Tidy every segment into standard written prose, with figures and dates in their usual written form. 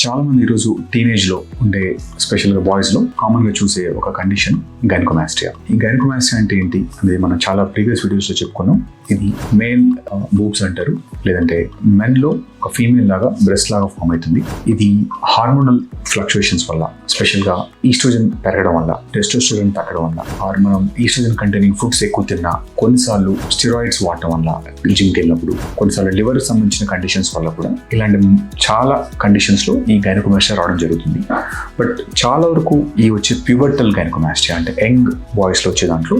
చాలా మంది ఈరోజు టీనేజ్లో ఉండే స్పెషల్గా బాయ్స్లో కామన్గా చూసే ఒక కండిషన్ గైనకోమాస్టియా. ఈ గైనకోమాస్టియా అంటే ఏంటి అనేది మనం చాలా ప్రీవియస్ వీడియోస్లో చెప్పుకున్నాం. ఇది మేల్ బూబ్స్ అంటారు, లేదంటే మెన్లో ఒక ఫీమేల్ లాగా బ్రెస్ట్ లాగా ఫామ్ అవుతుంది. ఇది హార్మోనల్ ఫ్లక్చుయేషన్స్ వల్ల, స్పెషల్గా ఈస్ట్రోజన్ పెరగడం వల్ల, టెస్టోస్టెరాన్ తగ్గడం వల్ల, ఆర్ మనం ఈస్ట్రోజన్ కంటైనింగ్ ఫుడ్స్ ఎక్కువ తిన్నా, కొన్నిసార్లు స్టెరాయిడ్స్ వాడటం వల్ల, జిమ్కి వెళ్ళినప్పుడు, కొన్నిసార్లు లివర్ సంబంధించిన కండిషన్స్ వల్ల కూడా ఇలాంటి చాలా కండిషన్స్లో ఈ గైనకోమాస్టియా రావడం జరుగుతుంది. బట్ చాలా వరకు ఈ వచ్చే ప్యూబర్టల్ గైనకోమాస్టియా అంటే యంగ్ బాయ్స్లో వచ్చే దాంట్లో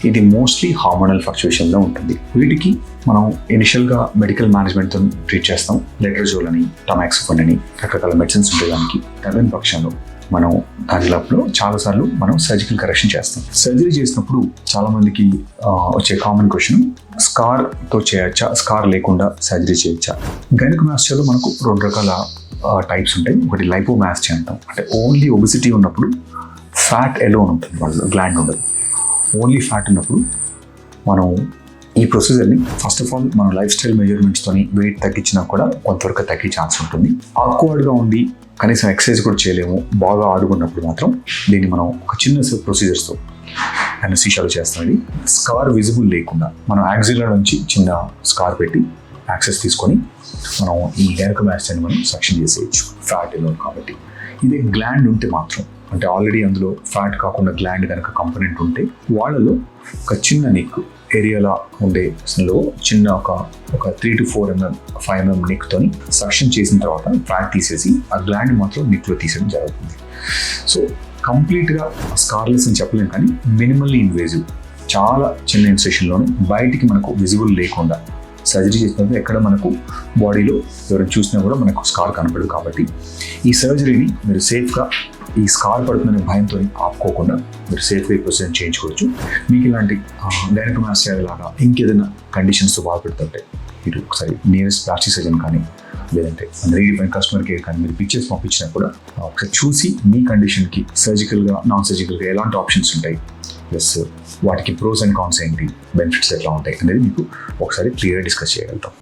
ఇది మోస్ట్లీ హార్మోనల్ ఫ్లక్చుయేషన్లో ఉంటుంది. వీటికి మనం ఇనిషియల్గా మెడికల్ మేనేజ్మెంట్తో ట్రీట్ చేస్తాం. లెట్రజోల్ అని, టమాక్సిఫెన్ అని రకరకాల మెడిసిన్స్ ఉంటాయి. దానికి తగిన పక్షంలో మనం దానిలో చాలాసార్లు మనం సర్జికల్ కరెక్షన్ చేస్తాం. సర్జరీ చేసినప్పుడు చాలా మందికి వచ్చే కామన్ క్వశ్చన్, స్కార్తో చేయొచ్చా, స్కార్ లేకుండా సర్జరీ చేయొచ్చా? గైనకోమాస్టియాలో మనకు 2 రకాల టైప్స్ ఉంటాయి. ఒకటి లైపోమాస్టియా అంటాం, అంటే ఓన్లీ ఒబిసిటీ ఉన్నప్పుడు ఫ్యాట్ ఎలోన్ ఉంటుంది, వాళ్ళు గ్లాండ్ ఉండదు. ఓన్లీ ఫ్యాట్ ఉన్నప్పుడు మనం ఈ ప్రొసీజర్ని ఫస్ట్ ఆఫ్ ఆల్ మన లైఫ్ స్టైల్ మెజర్మెంట్స్తోని వెయిట్ తగ్గించినా కూడా కొంతవరకు తగ్గే ఛాన్స్ ఉంటుంది. ఆక్వర్డ్గా ఉండి కనీసం ఎక్సర్సైజ్ కూడా చేయలేము, బాగా ఆడుకున్నప్పుడు మాత్రం దీన్ని మనం ఒక చిన్న ప్రొసీజర్స్తో అనస్థీషియాలో చేస్తాం. ఇది స్కార్ విజిబుల్ లేకుండా మనం యాక్సిలర్ నుంచి చిన్న స్కార్ పెట్టి యాక్సెస్ తీసుకొని మనం ఈ గైనకోమాస్టియాని మనం సక్షన్ చేసేయచ్చు, ఫ్యాట్ ఎలోన్ కాబట్టి. ఇదే గ్లాండ్ ఉంటే మాత్రం, అంటే ఆల్రెడీ అందులో ఫ్యాట్ కాకుండా గ్లాండ్ కనుక కంపోనెంట్ ఉంటే, వాళ్ళలో ఒక చిన్న నెక్ ఏరియాలో ఉండే చిన్న ఒక 3 to 4 mm 5 mm నెక్తోని సక్షన్ చేసిన తర్వాత ఫ్యాట్ తీసేసి ఆ గ్లాండ్ మాత్రం నెక్లో తీసేయడం జరుగుతుంది. సో కంప్లీట్గా స్కార్లెస్ అని చెప్పలేం, కానీ మినిమల్లీ ఇన్వేజివ్, చాలా చిన్న ఇన్సెషన్లోనే బయటికి మనకు విజిబుల్ లేకుండా సర్జరీ చేసినప్పుడు ఎక్కడ మనకు బాడీలో ఎవరైనా చూసినా కూడా మనకు స్కార్ కనపడదు. కాబట్టి ఈ సర్జరీని మీరు సేఫ్గా, ఈ స్కార్ పడుతుందనే భయంతో ఆపుకోకుండా మీరు సేఫ్గా ఈ ప్రొసీజర్ చేయించుకోవచ్చు. మీకు ఇలాంటి గైనకోమాస్టియా లాగా ఇంకేదైనా కండిషన్స్తో బాధపడుతుంటే మీరు ఒకసారి నియరెస్ట్ ప్లాస్టిక్ సర్జన్ కానీ, లేదంటే రీడిఫైన్ కస్టమర్ కేర్ కానీ మీరు పిక్చర్స్ పంపించినా కూడా ఒకసారి చూసి మీ కండిషన్కి సర్జికల్గా, నాన్ సర్జికల్గా ఎలాంటి ఆప్షన్స్ ఉంటాయి, ప్లస్ వాటికి ప్రోస్ అండ్ కాన్స్ ఏంటి, బెనిఫిట్స్ ఎట్లా ఉంటాయి అనేది మీకు ఒకసారి క్లియర్గా డిస్కస్ చేయగలుగుతాం.